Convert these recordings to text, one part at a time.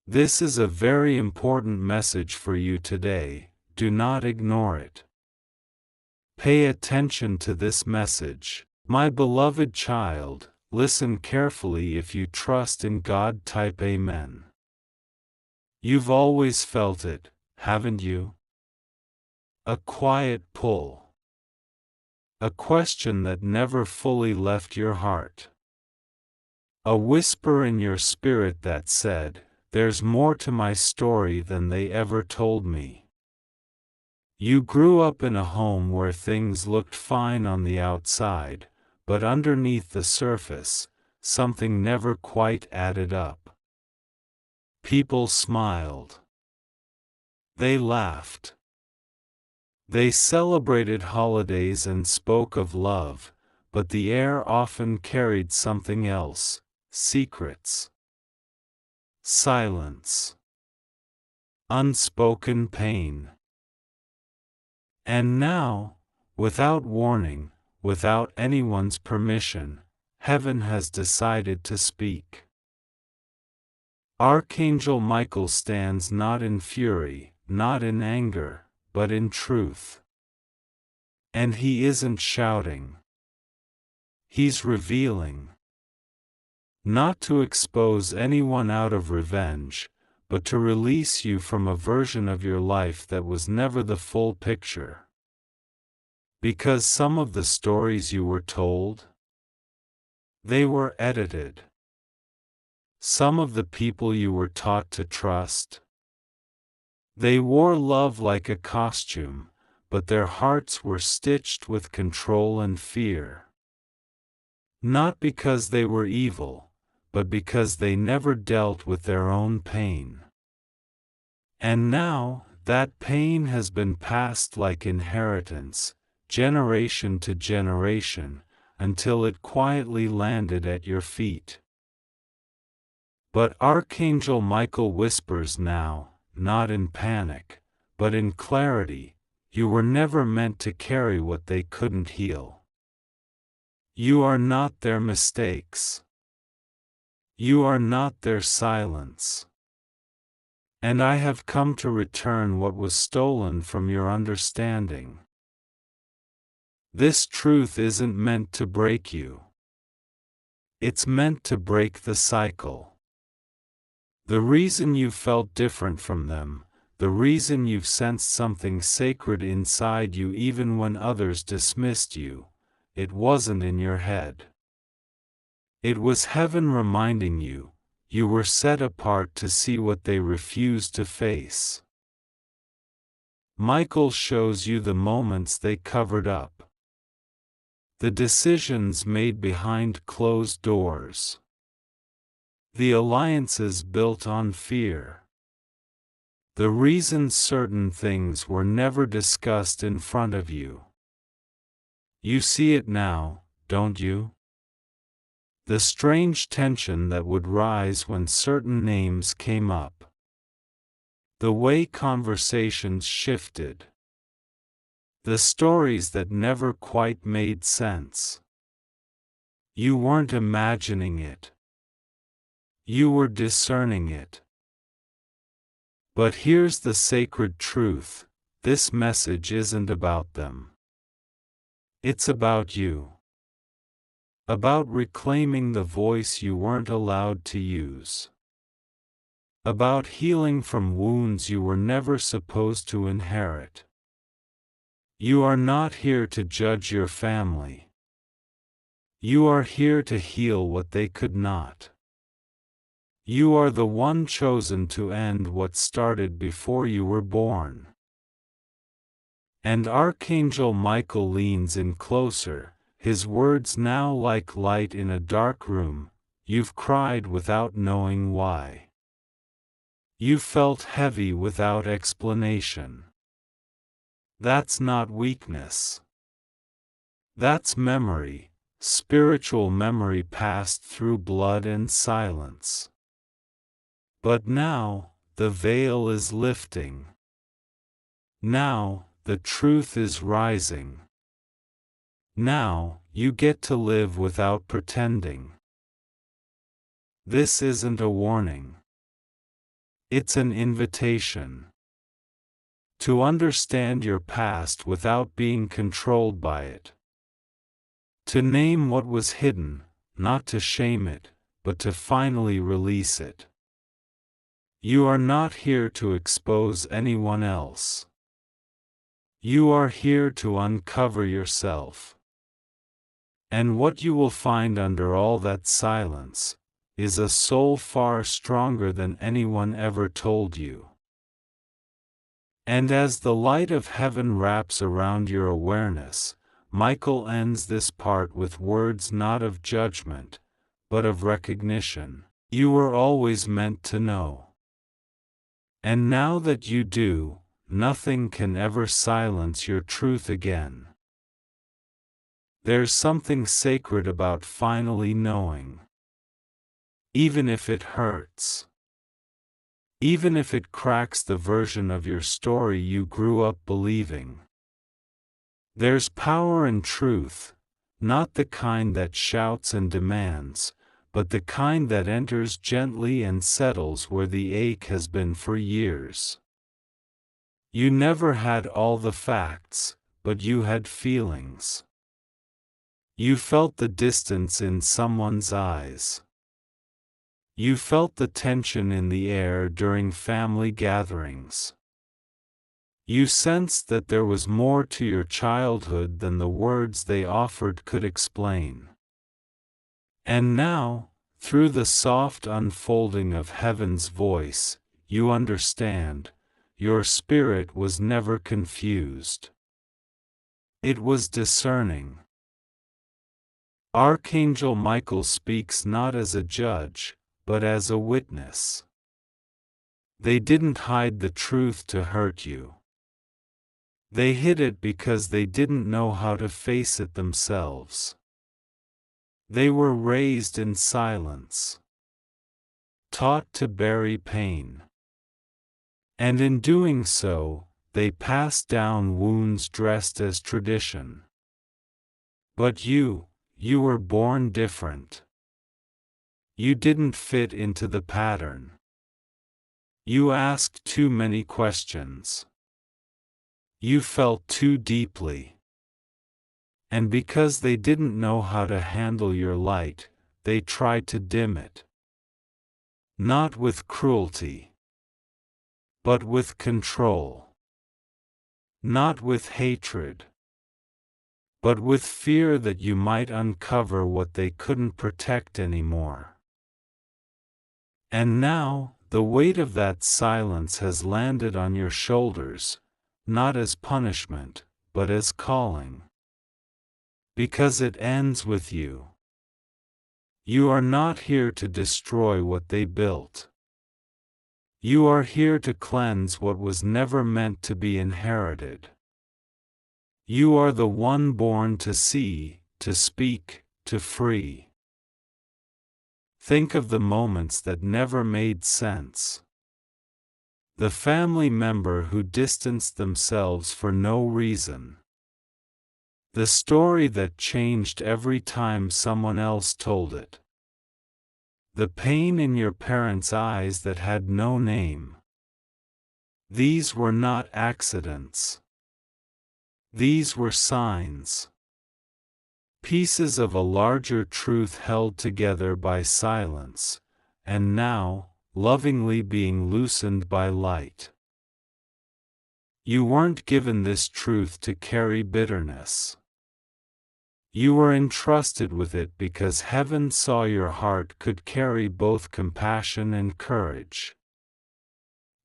This is a very important message for you today. Do not ignore it. Pay attention to this message. My beloved child, listen carefully. If you trust in God, type Amen. You've always felt it, haven't you? A quiet pull. A question that never fully left your heart. A whisper in your spirit that said, "There's more to my story than they ever told me." You grew up in a home where things looked fine on the outside, but underneath the surface, something never quite added up. People smiled. They laughed. They celebrated holidays and spoke of love, but the air often carried something else: secrets, silence, unspoken pain. And now, without warning, without anyone's permission, heaven has decided to speak. Archangel Michael stands not in fury, not in anger, but in truth. And he isn't shouting. He's revealing. Not to expose anyone out of revenge, but to release you from a version of your life that was never the full picture. Because some of the stories you were told, they were edited. Some of the people you were taught to trust, they wore love like a costume, but their hearts were stitched with control and fear. Not because they were evil, but because they never dealt with their own pain. And now, that pain has been passed like inheritance, generation to generation, until it quietly landed at your feet. But Archangel Michael whispers now, not in panic, but in clarity, you were never meant to carry what they couldn't heal. You are not their mistakes. You are not their silence. And I have come to return what was stolen from your understanding. This truth isn't meant to break you. It's meant to break the cycle. The reason you felt different from them, the reason you've sensed something sacred inside you even when others dismissed you, it wasn't in your head. It was heaven reminding you, you were set apart to see what they refused to face. Michael shows you the moments they covered up. The decisions made behind closed doors. The alliances built on fear. The reason certain things were never discussed in front of you. You see it now, don't you? The strange tension that would rise when certain names came up. The way conversations shifted. The stories that never quite made sense. You weren't imagining it. You were discerning it. But here's the sacred truth: this message isn't about them. It's about you. About reclaiming the voice you weren't allowed to use. About healing from wounds you were never supposed to inherit. You are not here to judge your family. You are here to heal what they could not. You are the one chosen to end what started before you were born. And Archangel Michael leans in closer, his words now like light in a dark room. You've cried without knowing why. You felt heavy without explanation. That's not weakness. That's memory, spiritual memory passed through blood and silence. But now, the veil is lifting. Now, the truth is rising. Now, you get to live without pretending. This isn't a warning. It's an invitation to understand your past without being controlled by it. To name what was hidden, not to shame it, but to finally release it. You are not here to expose anyone else. You are here to uncover yourself. And what you will find under all that silence is a soul far stronger than anyone ever told you. And as the light of heaven wraps around your awareness, Michael ends this part with words not of judgment, but of recognition. You were always meant to know. And now that you do, nothing can ever silence your truth again. There's something sacred about finally knowing. Even if it hurts. Even if it cracks the version of your story you grew up believing. There's power in truth, not the kind that shouts and demands, but the kind that enters gently and settles where the ache has been for years. You never had all the facts, but you had feelings. You felt the distance in someone's eyes. You felt the tension in the air during family gatherings. You sensed that there was more to your childhood than the words they offered could explain. And now, through the soft unfolding of heaven's voice, you understand, your spirit was never confused. It was discerning. Archangel Michael speaks not as a judge, but as a witness. They didn't hide the truth to hurt you. They hid it because they didn't know how to face it themselves. They were raised in silence, taught to bury pain. And in doing so, they passed down wounds dressed as tradition. But you were born different. You didn't fit into the pattern. You asked too many questions. You felt too deeply. And because they didn't know how to handle your light, they tried to dim it. Not with cruelty, but with control. Not with hatred, but with fear that you might uncover what they couldn't protect anymore. And now, the weight of that silence has landed on your shoulders, not as punishment, but as calling. Because it ends with you. You are not here to destroy what they built. You are here to cleanse what was never meant to be inherited. You are the one born to see, to speak, to free. Think of the moments that never made sense. The family member who distanced themselves for no reason. The story that changed every time someone else told it. The pain in your parents' eyes that had no name. These were not accidents. These were signs. Pieces of a larger truth held together by silence, and now, lovingly being loosened by light. You weren't given this truth to carry bitterness. You were entrusted with it because heaven saw your heart could carry both compassion and courage.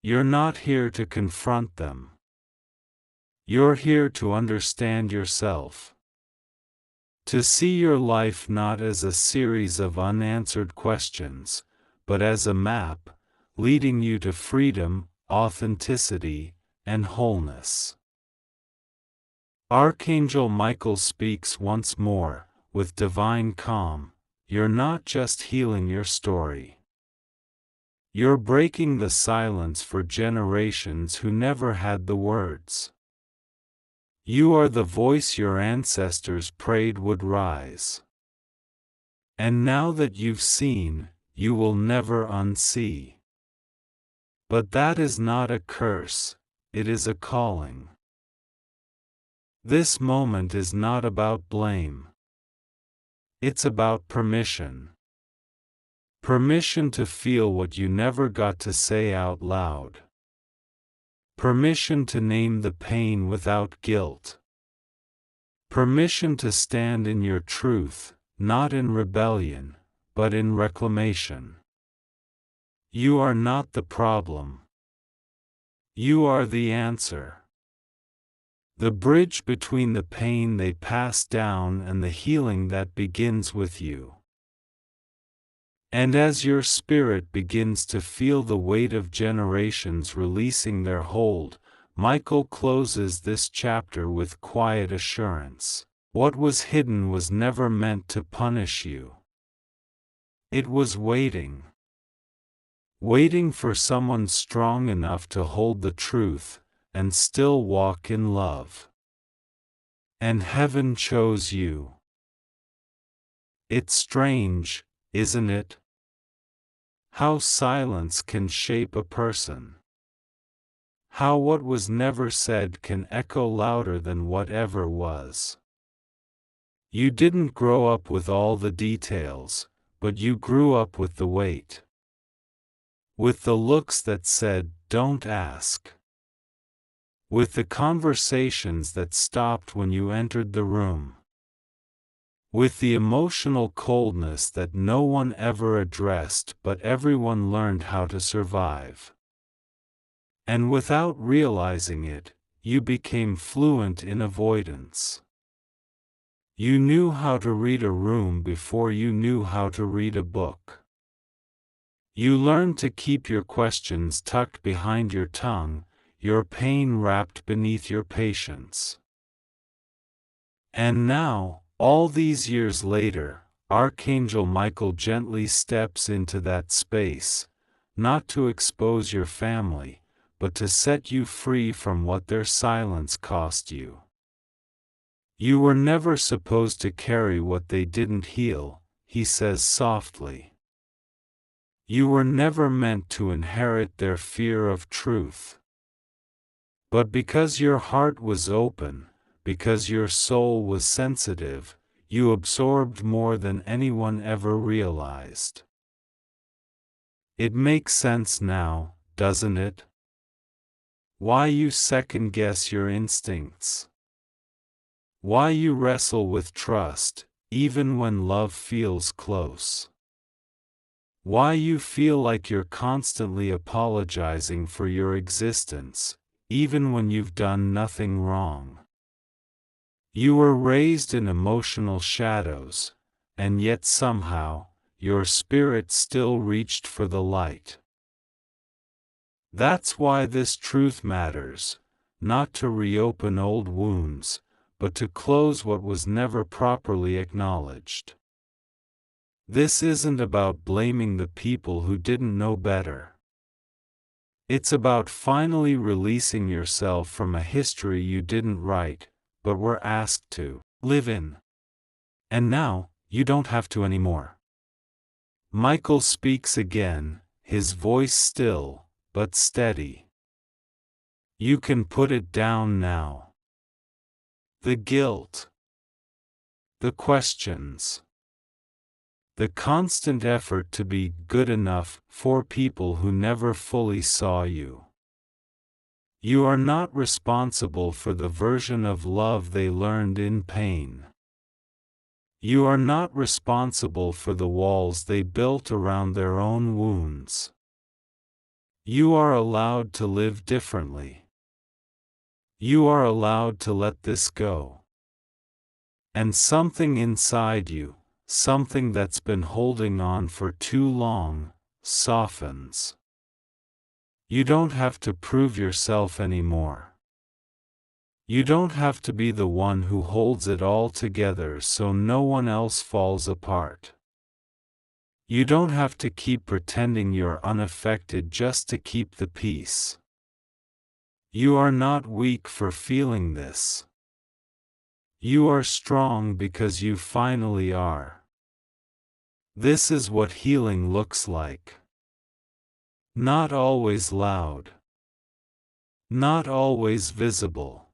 You're not here to confront them. You're here to understand yourself. To see your life not as a series of unanswered questions, but as a map, leading you to freedom, authenticity, and wholeness. Archangel Michael speaks once more, with divine calm. You're not just healing your story. You're breaking the silence for generations who never had the words. You are the voice your ancestors prayed would rise. And now that you've seen, you will never unsee. But that is not a curse, it is a calling. This moment is not about blame. It's about permission. Permission to feel what you never got to say out loud. Permission to name the pain without guilt. Permission to stand in your truth, not in rebellion, but in reclamation. You are not the problem. You are the answer. The bridge between the pain they pass down and the healing that begins with you. And as your spirit begins to feel the weight of generations releasing their hold, Michael closes this chapter with quiet assurance. What was hidden was never meant to punish you. It was waiting. Waiting for someone strong enough to hold the truth, and still walk in love. And heaven chose you. It's strange, isn't it? How silence can shape a person. How what was never said can echo louder than whatever was. You didn't grow up with all the details, but you grew up with the weight. With the looks that said, "Don't ask." With the conversations that stopped when you entered the room. With the emotional coldness that no one ever addressed but everyone learned how to survive. And without realizing it, you became fluent in avoidance. You knew how to read a room before you knew how to read a book. You learned to keep your questions tucked behind your tongue, your pain wrapped beneath your patience. And now, all these years later, Archangel Michael gently steps into that space, not to expose your family, but to set you free from what their silence cost you. You were never supposed to carry what they didn't heal, he says softly. You were never meant to inherit their fear of truth. But because your heart was open, because your soul was sensitive, you absorbed more than anyone ever realized. It makes sense now, doesn't it? Why you second-guess your instincts. Why you wrestle with trust, even when love feels close. Why you feel like you're constantly apologizing for your existence, even when you've done nothing wrong. You were raised in emotional shadows, and yet somehow, your spirit still reached for the light. That's why this truth matters, not to reopen old wounds, but to close what was never properly acknowledged. This isn't about blaming the people who didn't know better. It's about finally releasing yourself from a history you didn't write, but were asked to live in. And now, you don't have to anymore. Michael speaks again, his voice still, but steady. You can put it down now. The guilt. The questions. The constant effort to be good enough for people who never fully saw you. You are not responsible for the version of love they learned in pain. You are not responsible for the walls they built around their own wounds. You are allowed to live differently. You are allowed to let this go. And something inside you, something that's been holding on for too long, softens. You don't have to prove yourself anymore. You don't have to be the one who holds it all together so no one else falls apart. You don't have to keep pretending you're unaffected just to keep the peace. You are not weak for feeling this. You are strong because you finally are. This is what healing looks like. Not always loud. Not always visible.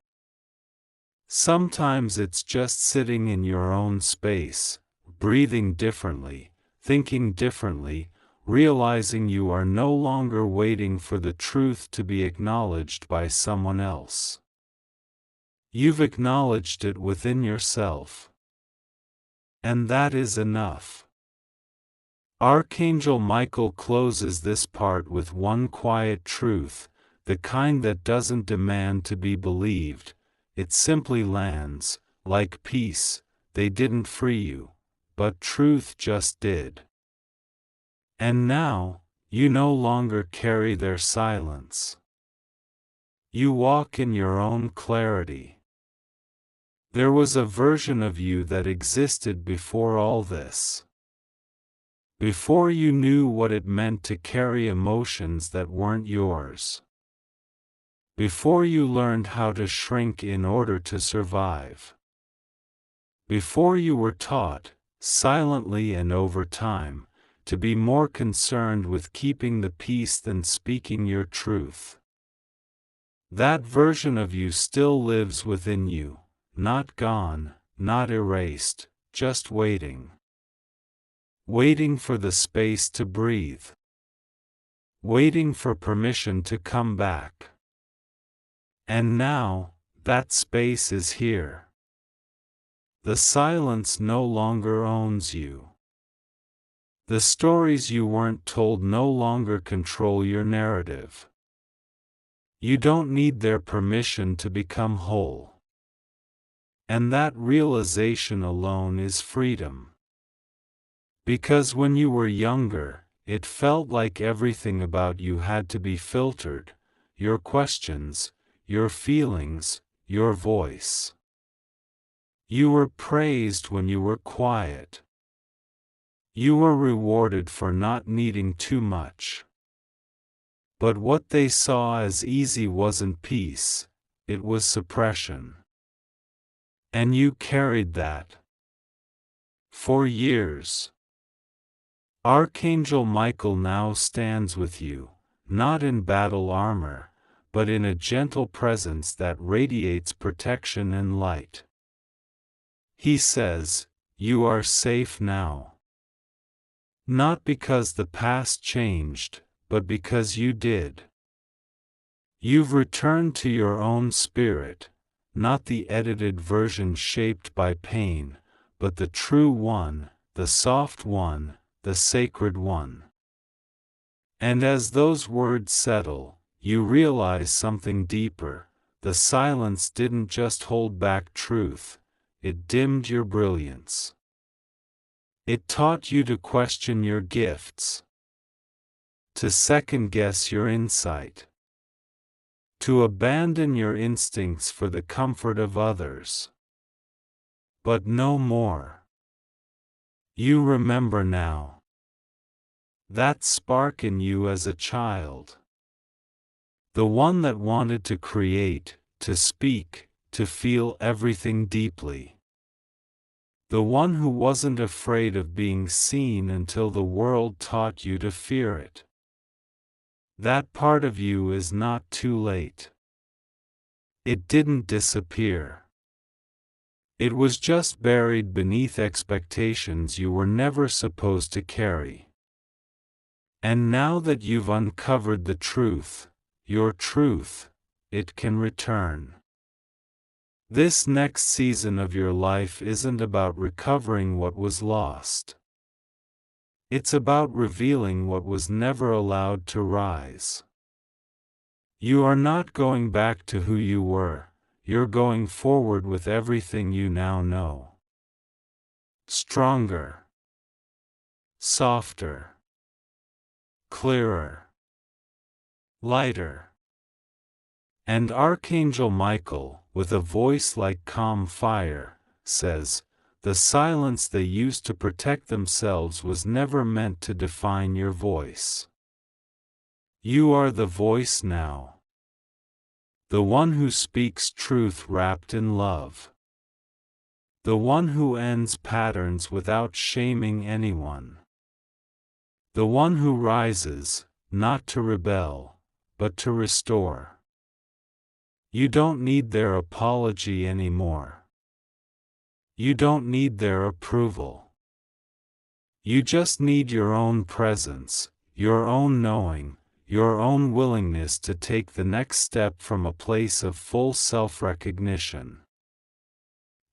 Sometimes it's just sitting in your own space, breathing differently, thinking differently, realizing you are no longer waiting for the truth to be acknowledged by someone else. You've acknowledged it within yourself. And that is enough. Archangel Michael closes this part with one quiet truth, the kind that doesn't demand to be believed. It simply lands, like peace. They didn't free you, but truth just did. And now, you no longer carry their silence. You walk in your own clarity. There was a version of you that existed before all this. Before you knew what it meant to carry emotions that weren't yours. Before you learned how to shrink in order to survive. Before you were taught, silently and over time, to be more concerned with keeping the peace than speaking your truth. That version of you still lives within you, not gone, not erased, just waiting. Waiting for the space to breathe. Waiting for permission to come back. And now, that space is here. The silence no longer owns you. The stories you weren't told no longer control your narrative. You don't need their permission to become whole. And that realization alone is freedom. Because when you were younger, it felt like everything about you had to be filtered, your questions, your feelings, your voice. You were praised when you were quiet. You were rewarded for not needing too much. But what they saw as easy wasn't peace, it was suppression. And you carried that. For years. Archangel Michael now stands with you, not in battle armor, but in a gentle presence that radiates protection and light. He says, "You are safe now." Not because the past changed, but because you did. You've returned to your own spirit, not the edited version shaped by pain, but the true one, the soft one, the sacred one. And as those words settle, you realize something deeper. The silence didn't just hold back truth, it dimmed your brilliance. It taught you to question your gifts, to second-guess your insight, to abandon your instincts for the comfort of others. But no more. You remember now. That spark in you as a child. The one that wanted to create, to speak, to feel everything deeply. The one who wasn't afraid of being seen until the world taught you to fear it. That part of you is not too late. It didn't disappear. It was just buried beneath expectations you were never supposed to carry. And now that you've uncovered the truth, your truth, it can return. This next season of your life isn't about recovering what was lost. It's about revealing what was never allowed to rise. You are not going back to who you were, you're going forward with everything you now know. Stronger. Softer. Clearer. Lighter. And Archangel Michael, with a voice like calm fire, says, "The silence they used to protect themselves was never meant to define your voice. You are the voice now. The one who speaks truth wrapped in love. The one who ends patterns without shaming anyone. The one who rises, not to rebel, but to restore. You don't need their apology anymore. You don't need their approval. You just need your own presence, your own knowing, your own willingness to take the next step from a place of full self-recognition.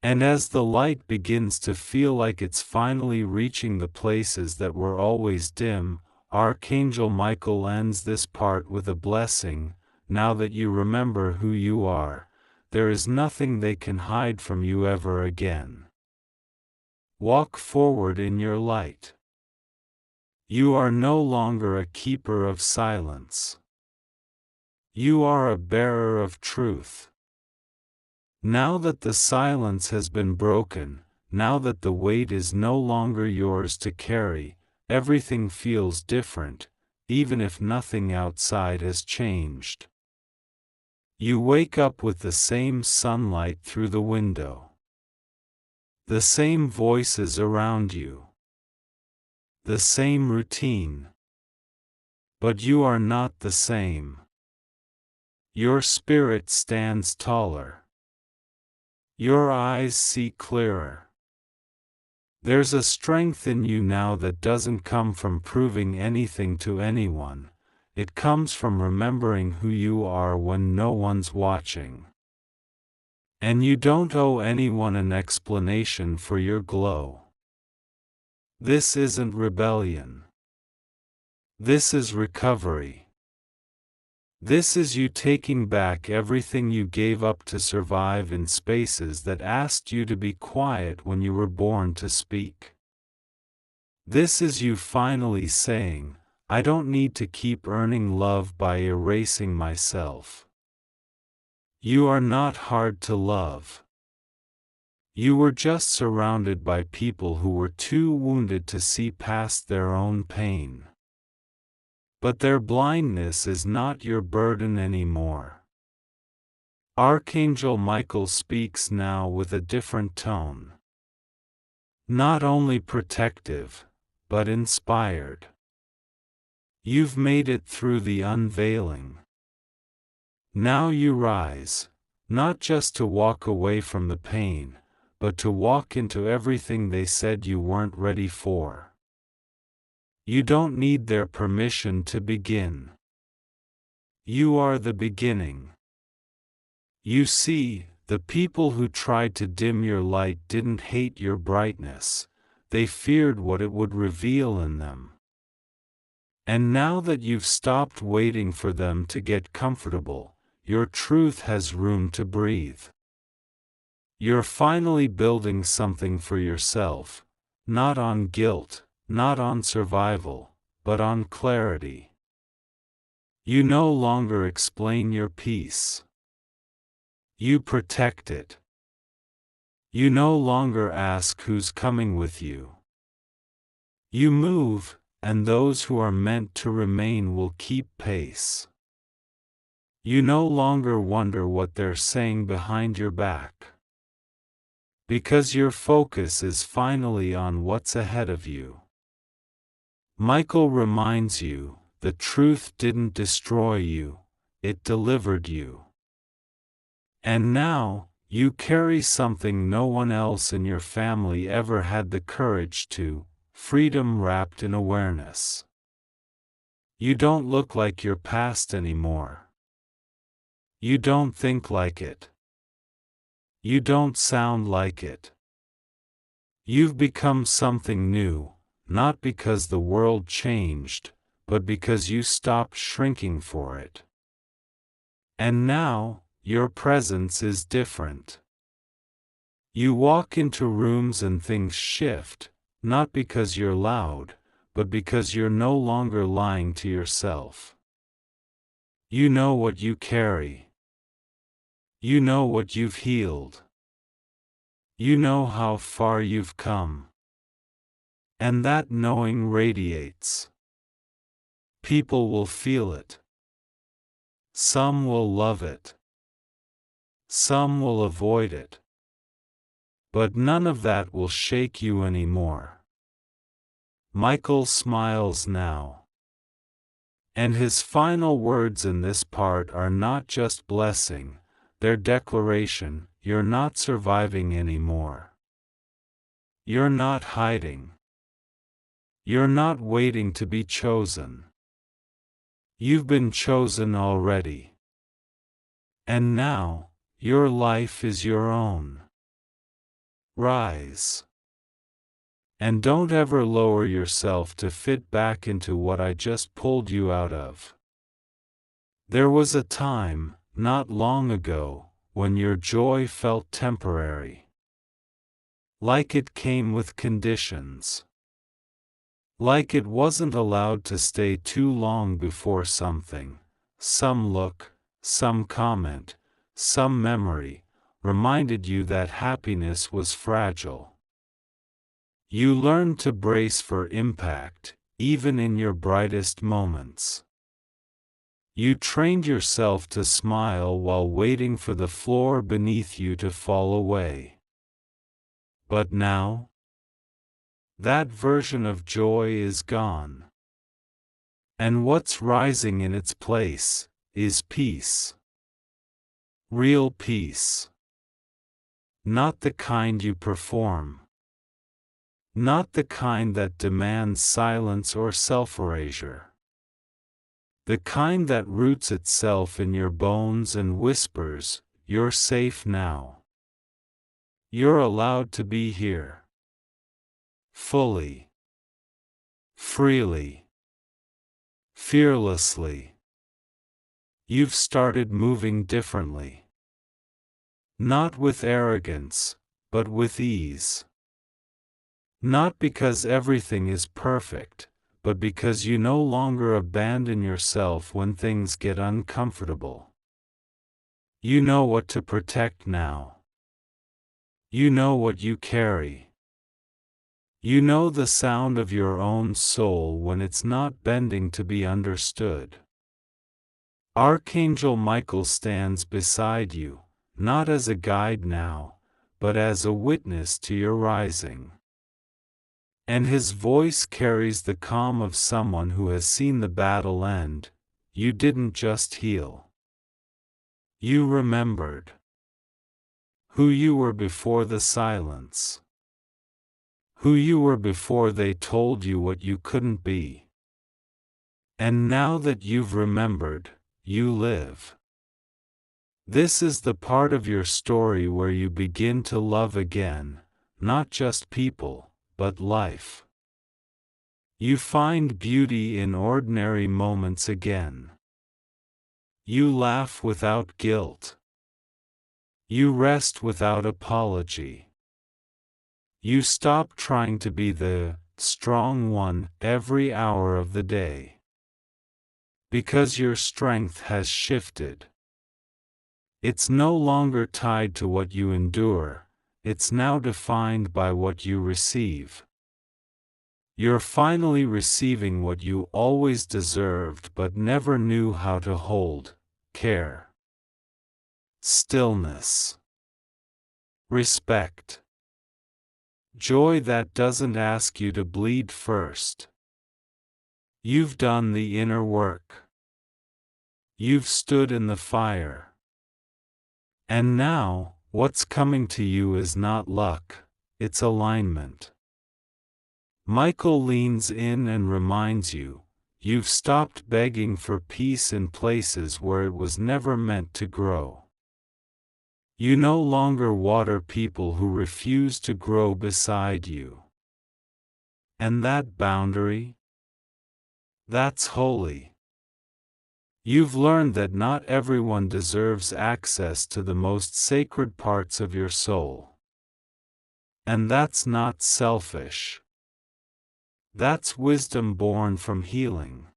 And as the light begins to feel like it's finally reaching the places that were always dim, Archangel Michael ends this part with a blessing. Now that you remember who you are, there is nothing they can hide from you ever again. Walk forward in your light. You are no longer a keeper of silence. You are a bearer of truth. Now that the silence has been broken, now that the weight is no longer yours to carry, everything feels different, even if nothing outside has changed. You wake up with the same sunlight through the window. The same voices around you. The same routine. But you are not the same. Your spirit stands taller. Your eyes see clearer. There's a strength in you now that doesn't come from proving anything to anyone. It comes from remembering who you are when no one's watching. And you don't owe anyone an explanation for your glow. This isn't rebellion. This is recovery. This is you taking back everything you gave up to survive in spaces that asked you to be quiet when you were born to speak. This is you finally saying, I don't need to keep earning love by erasing myself. You are not hard to love. You were just surrounded by people who were too wounded to see past their own pain. But their blindness is not your burden anymore. Archangel Michael speaks now with a different tone. Not only protective, but inspired. You've made it through the unveiling. Now you rise, not just to walk away from the pain, but to walk into everything they said you weren't ready for. You don't need their permission to begin. You are the beginning. You see, the people who tried to dim your light didn't hate your brightness, they feared what it would reveal in them. And now that you've stopped waiting for them to get comfortable, your truth has room to breathe. You're finally building something for yourself, not on guilt, not on survival, but on clarity. You no longer explain your peace. You protect it. You no longer ask who's coming with you. You move, and those who are meant to remain will keep pace. You no longer wonder what they're saying behind your back. Because your focus is finally on what's ahead of you. Michael reminds you, the truth didn't destroy you, it delivered you. And now, you carry something no one else in your family ever had the courage to, freedom wrapped in awareness. You don't look like your past anymore. You don't think like it. You don't sound like it. You've become something new. Not because the world changed, but because you stopped shrinking for it. And now, your presence is different. You walk into rooms and things shift, not because you're loud, but because you're no longer lying to yourself. You know what you carry. You know what you've healed. You know how far you've come. And that knowing radiates. People will feel it. Some will love it. Some will avoid it. But none of that will shake you anymore. Michael smiles now. And his final words in this part are not just blessing, they're declaration: you're not surviving anymore. You're not hiding. You're not waiting to be chosen. You've been chosen already. And now, your life is your own. Rise. And don't ever lower yourself to fit back into what I just pulled you out of. There was a time, not long ago, when your joy felt temporary. Like it came with conditions. Like it wasn't allowed to stay too long before something, some look, some comment, some memory, reminded you that happiness was fragile. You learned to brace for impact, even in your brightest moments. You trained yourself to smile while waiting for the floor beneath you to fall away. But now, that version of joy is gone. And what's rising in its place is peace. Real peace. Not the kind you perform. Not the kind that demands silence or self-erasure. The kind that roots itself in your bones and whispers, "You're safe now. You're allowed to be here. Fully. Freely. Fearlessly. You've started moving differently. Not with arrogance, but with ease. Not because everything is perfect, but because you no longer abandon yourself when things get uncomfortable. You know what to protect now. You know what you carry. You know the sound of your own soul when it's not bending to be understood. Archangel Michael stands beside you, not as a guide now, but as a witness to your rising. And his voice carries the calm of someone who has seen the battle end. You didn't just heal. You remembered who you were before the silence. Who you were before they told you what you couldn't be. And now that you've remembered, you live. This is the part of your story where you begin to love again, not just people, but life. You find beauty in ordinary moments again. You laugh without guilt. You rest without apology. You stop trying to be the strong one every hour of the day. Because your strength has shifted. It's no longer tied to what you endure, it's now defined by what you receive. You're finally receiving what you always deserved but never knew how to hold: care, stillness, respect. Joy that doesn't ask you to bleed first. You've done the inner work. You've stood in the fire. And now, what's coming to you is not luck, it's alignment. Michael leans in and reminds you, you've stopped begging for peace in places where it was never meant to grow. You no longer water people who refuse to grow beside you. And that boundary? That's holy. You've learned that not everyone deserves access to the most sacred parts of your soul. And that's not selfish. That's wisdom born from healing.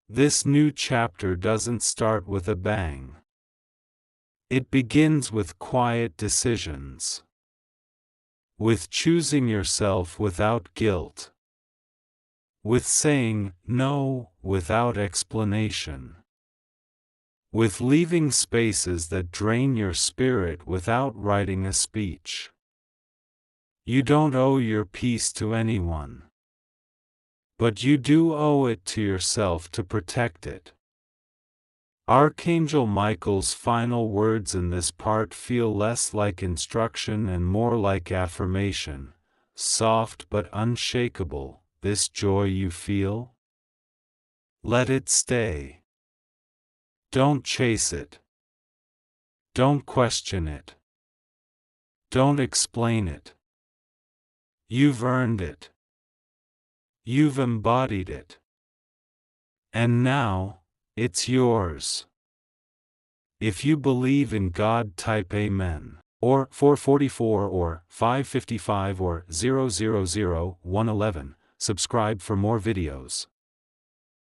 This new chapter doesn't start with a bang. It begins with quiet decisions. With choosing yourself without guilt. With saying no without explanation. With leaving spaces that drain your spirit without writing a speech. You don't owe your peace to anyone. but you do owe it to yourself to protect it. Archangel Michael's final words in this part feel less like instruction and more like affirmation, soft but unshakable. This joy you feel? Let it stay. Don't chase it. Don't question it. Don't explain it. You've earned it. You've embodied it. And now, it's yours. If you believe in God, type Amen, or 444 or 555 or 000 111. Subscribe for more videos.